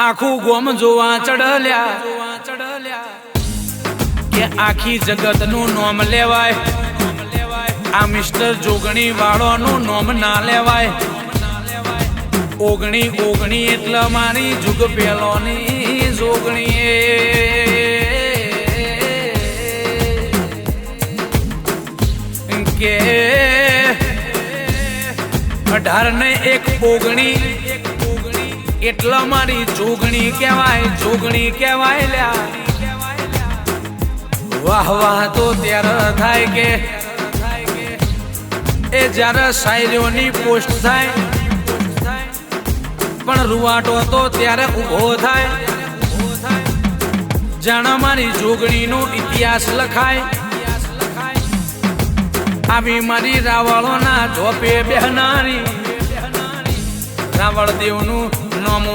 આખું ગોમ જોવા ચડલ્યા કે આખી જગત નું નામ લેવાય, આ મિસ્ટર જોગણી વાળો નું નામ ના લેવાય. ઓગણી ઓગણી એટલે મારી જુગ પેલોની જોગણી કે 18 ને 1 ઓગણી એટલા મારી જોગણી કહેવાય, જોગણી કહેવાય લ્યા. વાહ વાહ તો ત્યારે થાય કે એ જ્યારે શાયરીઓની પોસ્ટ થાય, પણ રૂવાટો તો ત્યારે ઉભો થાય. જાણે મારી જોગણીનો ઇતિહાસ લખાય. આવી મારી રાવળોના ઝોપે બેહનારી રાવળ દેવનું